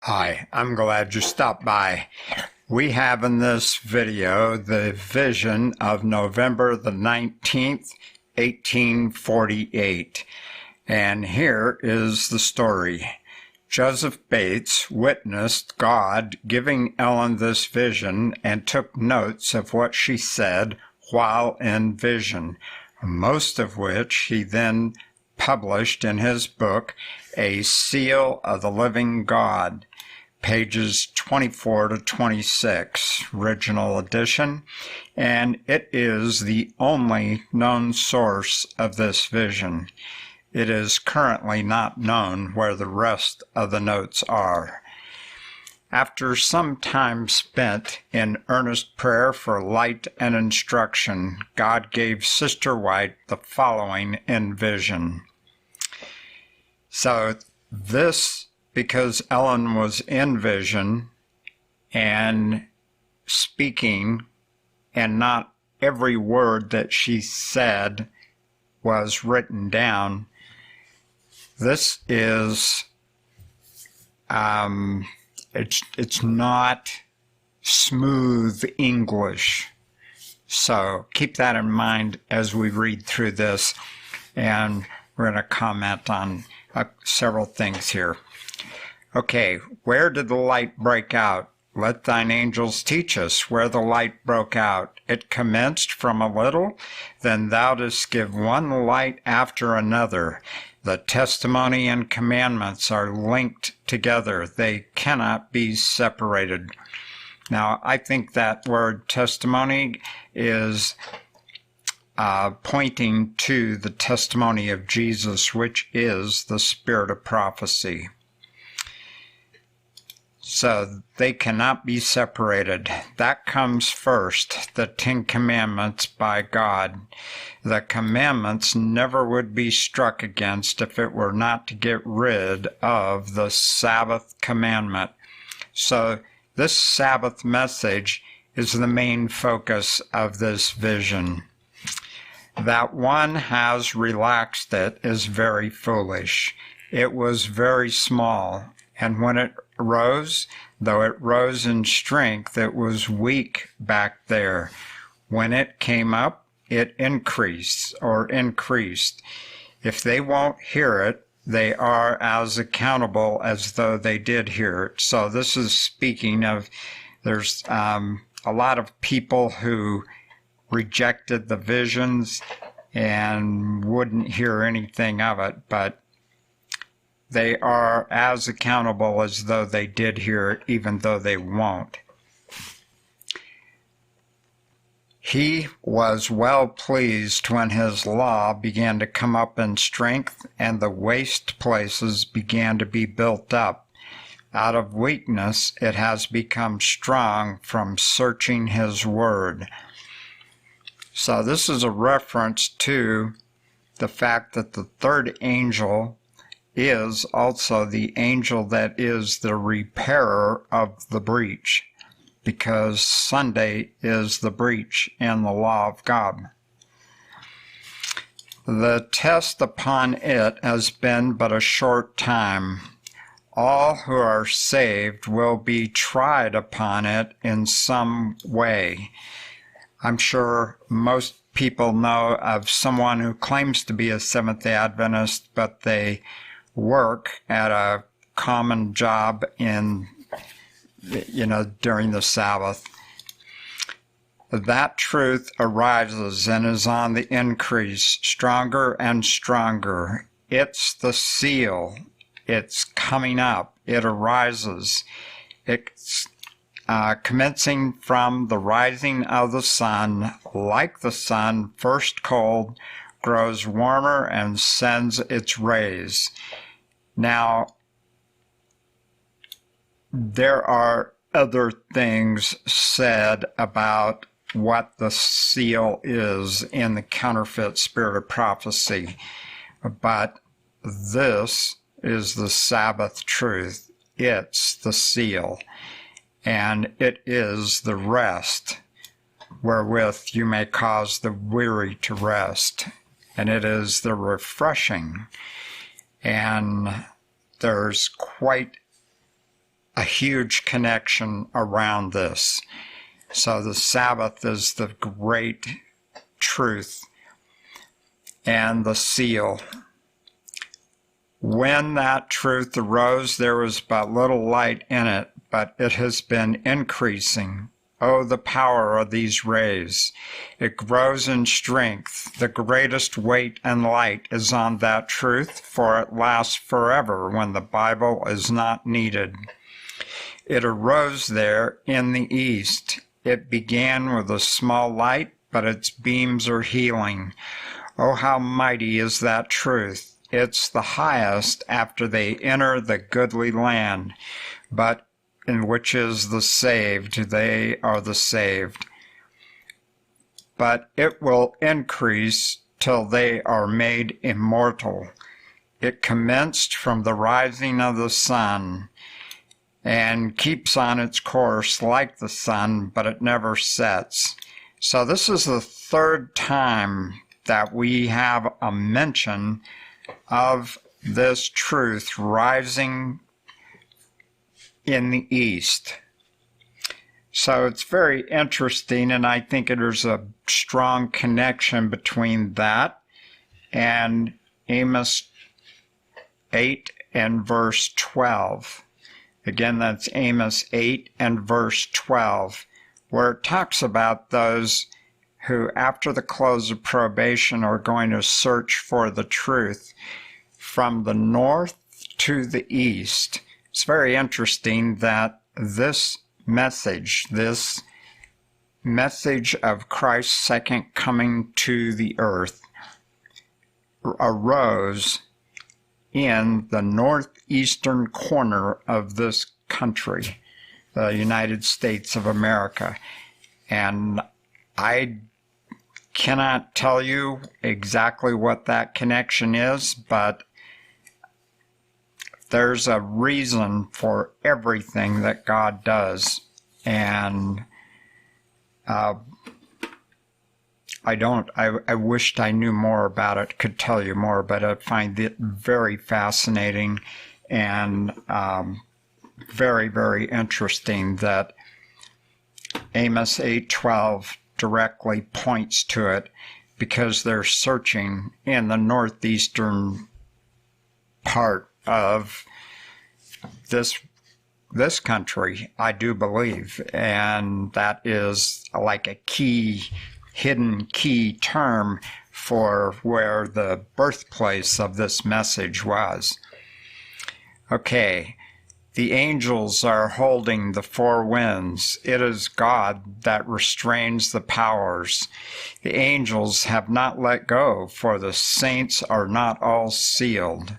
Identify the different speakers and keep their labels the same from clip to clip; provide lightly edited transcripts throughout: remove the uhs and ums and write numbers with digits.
Speaker 1: Hi, I'm glad you stopped by. We have in this video the vision of November the 19th, 1848. And here is the story. Joseph Bates witnessed God giving Ellen this vision and took notes of what she said while in vision, most of which he then published in his book, A Seal of the Living God, pages 24 to 26, original edition, and it is the only known source of this vision. It is currently not known where the rest of the notes are. After some time spent in earnest prayer for light and instruction, God gave Sister White the following in vision. So this, because Ellen was in vision and speaking, and not every word that she said was written down, this is, it's not smooth English. So keep that in mind as we read through this, and we're going to comment on several things here. Okay, where did the light break out? Let thine angels teach us where the light broke out. It commenced from a little, then thou didst give one light after another. The testimony and commandments are linked together. They cannot be separated. Now, I think that word testimony is pointing to the testimony of Jesus, which is the spirit of prophecy. So they cannot be separated. That comes first, the 10 Commandments by God. The commandments never would be struck against if it were not to get rid of the Sabbath commandment. So this Sabbath message is the main focus of this vision. That one has relaxed it is very foolish. It was very small, and when it rose, though it rose in strength, it was weak back there. When it came up, it increased. If they won't hear it, they are as accountable as though they did hear it. So this is speaking of, there's a lot of people who rejected the visions and wouldn't hear anything of it, but they are as accountable as though they did hear it, even though they won't. He was well pleased when his law began to come up in strength and the waste places began to be built up. Out of weakness it has become strong from searching his word. So this is a reference to the fact that the third angel is also the angel that is the repairer of the breach, because Sunday is the breach in the law of God. The test upon it has been but a short time. All who are saved will be tried upon it in some way. I'm sure most people know of someone who claims to be a Seventh-day Adventist, but they work at a common job during the Sabbath. That truth arises and is on the increase, stronger and stronger. It's the seal. It's coming up. It arises. It's commencing from the rising of the sun, like the sun, first cold, grows warmer and sends its rays. Now, there are other things said about what the seal is in the counterfeit spirit of prophecy, but this is the Sabbath truth. It's the seal, and it is the rest wherewith you may cause the weary to rest, and it is the refreshing. And there's quite a huge connection around this. So the Sabbath is the great truth and the seal. When that truth arose, there was but little light in it, but it has been increasing. Oh, the power of these rays. It grows in strength. The greatest weight and light is on that truth, for it lasts forever when the Bible is not needed. It arose there in the east. It began with a small light, but its beams are healing. Oh, how mighty is that truth. It's the highest after they enter the goodly land, but in which is the saved, they are the saved. But it will increase till they are made immortal. It commenced from the rising of the sun, and keeps on its course like the sun, but it never sets. So this is the third time that we have a mention of this truth rising in the east. So it's very interesting, and I think there's a strong connection between that and Amos 8 and verse 12. Again, that's Amos 8 and verse 12, where it talks about those who, after the close of probation, are going to search for the truth from the north to the east. It's very interesting that this message of Christ's second coming to the earth arose in the northeastern corner of this country, the United States of America. And I cannot tell you exactly what that connection is, but there's a reason for everything that God does. And I wished I knew more about it, could tell you more, but I find it very fascinating and very, very interesting that Amos 8:12 directly points to it, because they're searching in the northeastern part of this country, I do believe, and that is like a hidden key term for where the birthplace of this message was. Okay, the angels are holding the four winds. It is God that restrains the powers. The angels have not let go, for the saints are not all sealed.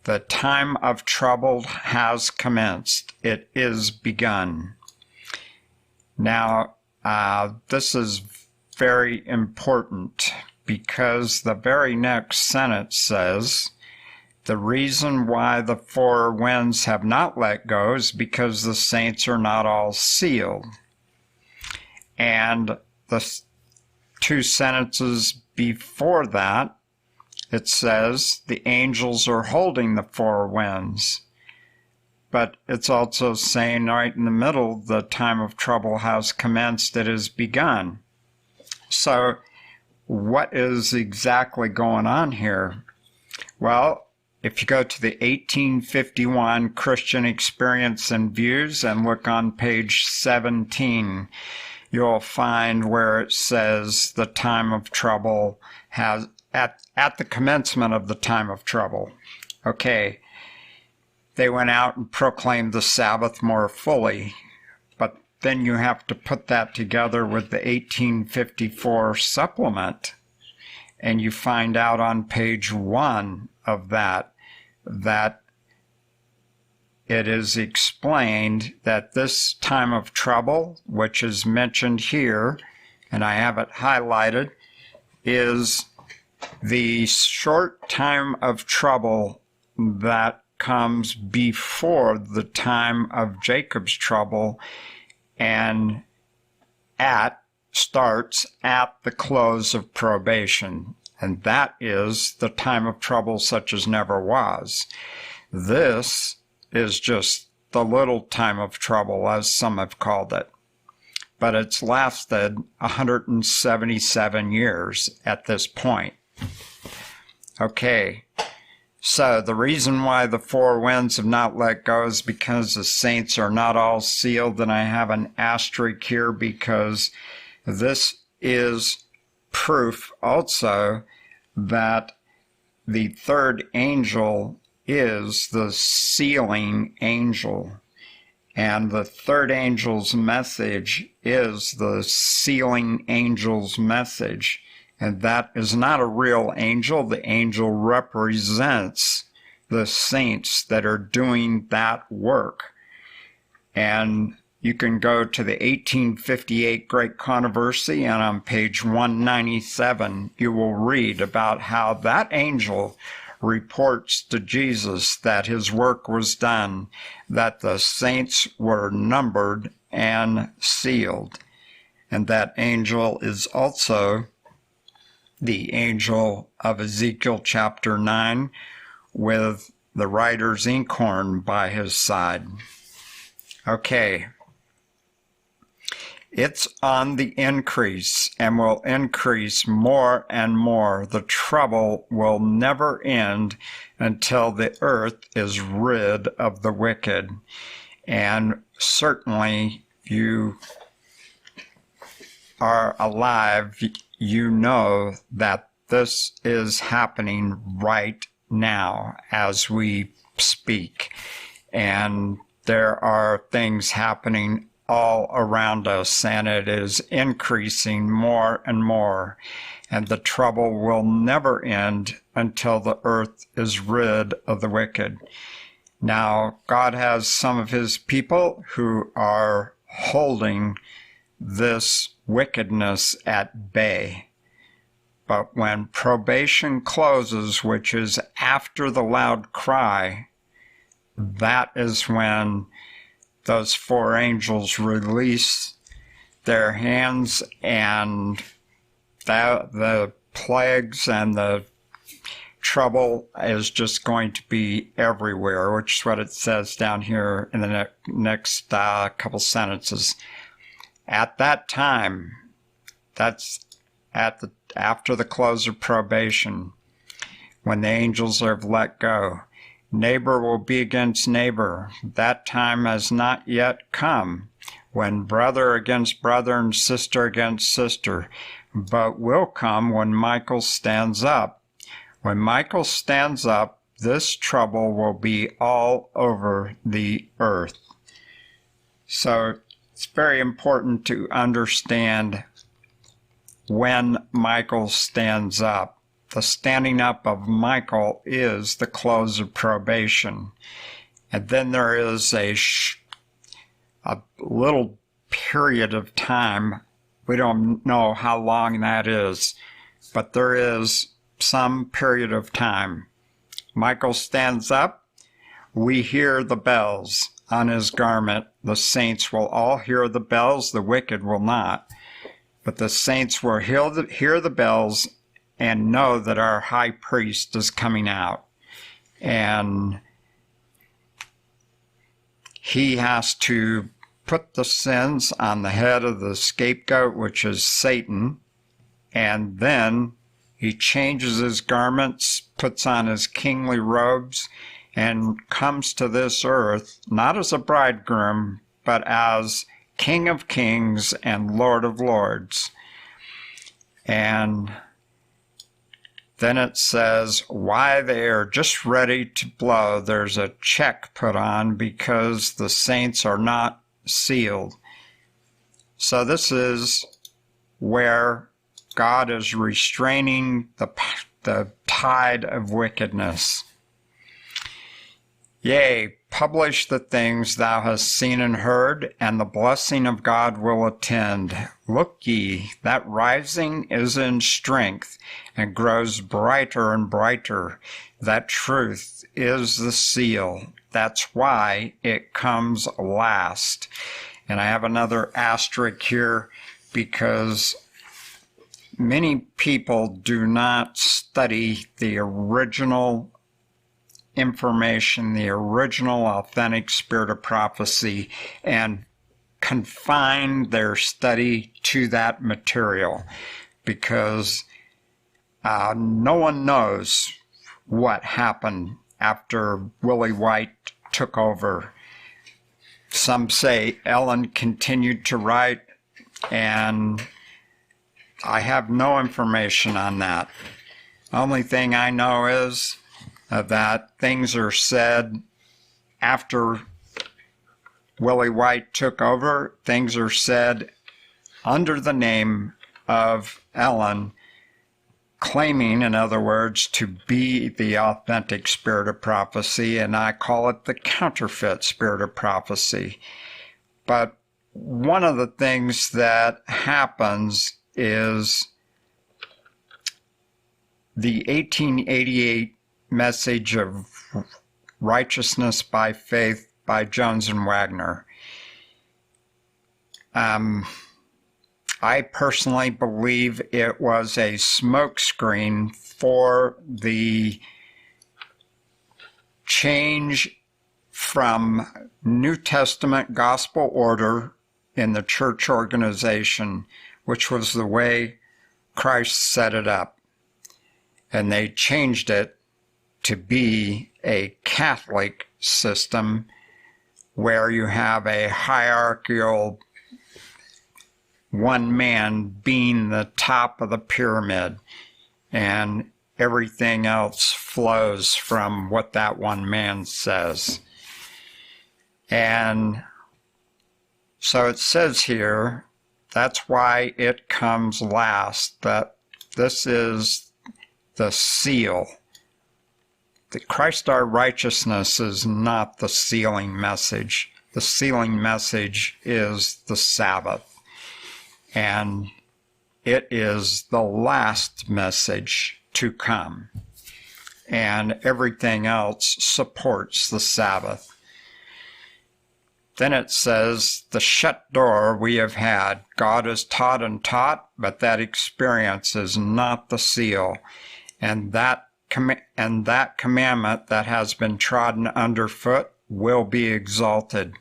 Speaker 1: The time of trouble has commenced. It is begun. Now, this is very important, because the very next sentence says, the reason why the four winds have not let go is because the saints are not all sealed. And the two sentences before that, it says the angels are holding the four winds. But it's also saying right in the middle, the time of trouble has commenced, it has begun. So what is exactly going on here? Well, if you go to the 1851 Christian Experience and Views and look on page 17, you'll find where it says the time of trouble has, at the commencement of the time of trouble. Okay, they went out and proclaimed the Sabbath more fully, but then you have to put that together with the 1854 supplement, and you find out on page 1 of that it is explained that this time of trouble, which is mentioned here, and I have it highlighted, is the short time of trouble that comes before the time of Jacob's trouble and starts at the close of probation. And that is the time of trouble such as never was. This is just the little time of trouble, as some have called it. But it's lasted 177 years at this point. Okay, so the reason why the four winds have not let go is because the saints are not all sealed, and I have an asterisk here because this is proof also that the third angel is the sealing angel. And the third angel's message is the sealing angel's message. And that is not a real angel. The angel represents the saints that are doing that work. And you can go to the 1858 Great Controversy, and on page 197, you will read about how that angel reports to Jesus that his work was done, that the saints were numbered and sealed. And that angel is also the angel of Ezekiel chapter 9 with the writer's inkhorn by his side. Okay. It's on the increase and will increase more and more. The trouble will never end until the earth is rid of the wicked. And certainly you are alive, you know that this is happening right now as we speak. And there are things happening all around us, and it is increasing more and more. And the trouble will never end until the earth is rid of the wicked. Now, God has some of his people who are holding this wickedness at bay. But when probation closes, which is after the loud cry, that is when those four angels release their hands, and the plagues and the trouble is just going to be everywhere, which is what it says down here in the next couple sentences. At that time, that's after the close of probation, when the angels are let go, neighbor will be against neighbor. That time has not yet come, when brother against brother and sister against sister, but will come when Michael stands up. When Michael stands up, this trouble will be all over the earth. So it's very important to understand when Michael stands up. The standing up of Michael is the close of probation. And then there is a little period of time. We don't know how long that is, but there is some period of time. Michael stands up. We hear the bells on his garment. The saints will all hear the bells. The wicked will not. But the saints will hear the bells and know that our high priest is coming out. And he has to put the sins on the head of the scapegoat, which is Satan. And then he changes his garments, puts on his kingly robes, and comes to this earth, not as a bridegroom, but as King of Kings and Lord of Lords. And then it says, why they are just ready to blow. There's a check put on because the saints are not sealed. So this is where God is restraining the tide of wickedness. Yea, publish the things thou hast seen and heard, and the blessing of God will attend. Look ye, that rising is in strength, and grows brighter and brighter. That truth is the seal. That's why it comes last. And I have another asterisk here because many people do not study the original information, the original authentic spirit of prophecy, and confine their study to that material, because no one knows what happened after Willie White took over. Some say Ellen continued to write, and I have no information on that. Only thing I know is that things are said after Willie White took over. Things are said under the name of Ellen, claiming, in other words, to be the authentic spirit of prophecy, and I call it the counterfeit spirit of prophecy. But one of the things that happens is the 1888 message of righteousness by faith by Jones and Wagner. I personally believe it was a smokescreen for the change from New Testament gospel order in the church organization, which was the way Christ set it up. And they changed it to be a Catholic system where you have a hierarchical one man being the top of the pyramid, and everything else flows from what that one man says. And so it says here, that's why it comes last, that this is the seal. The Christ our righteousness is not the sealing message. The sealing message is the Sabbath. And it is the last message to come. And everything else supports the Sabbath. Then it says, the shut door we have had. God has taught and taught, but that experience is not the seal. And that commandment that has been trodden underfoot will be exalted.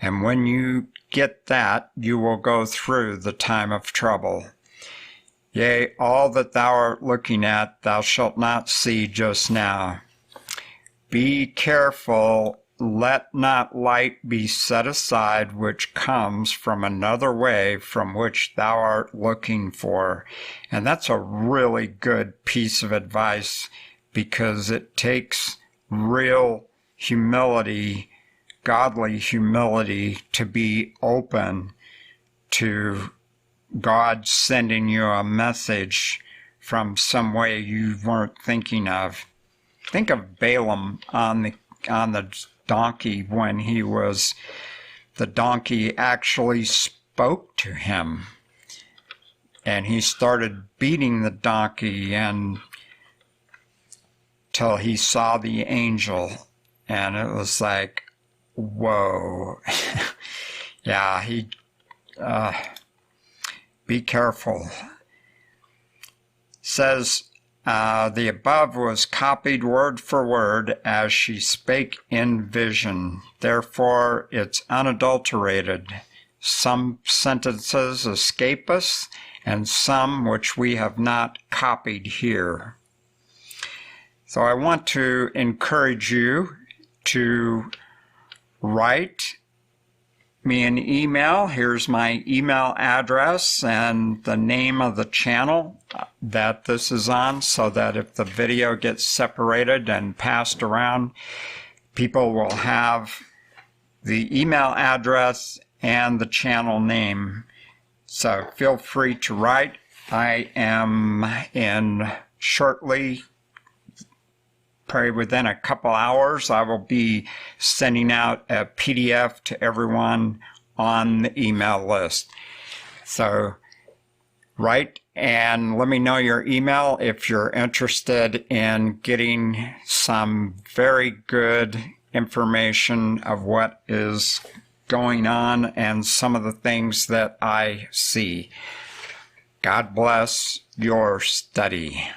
Speaker 1: And when you get that, you will go through the time of trouble. Yea, all that thou art looking at, thou shalt not see just now. Be careful, let not light be set aside, which comes from another way from which thou art looking for. And that's a really good piece of advice, because it takes real humility, godly humility, to be open to God sending you a message from some way you weren't thinking of. Think of Balaam on the donkey when the donkey actually spoke to him. And he started beating the donkey till he saw the angel. And it was like, whoa. Yeah, be careful. Says, the above was copied word for word as she spake in vision. Therefore, it's unadulterated. Some sentences escape us, and some which we have not copied here. So I want to encourage you to write me an email. Here's my email address and the name of the channel that this is on, so that if the video gets separated and passed around, people will have the email address and the channel name. So feel free to write. I am shortly, probably within a couple hours, I will be sending out a PDF to everyone on the email list. So write and let me know your email if you're interested in getting some very good information of what is going on and some of the things that I see. God bless your study.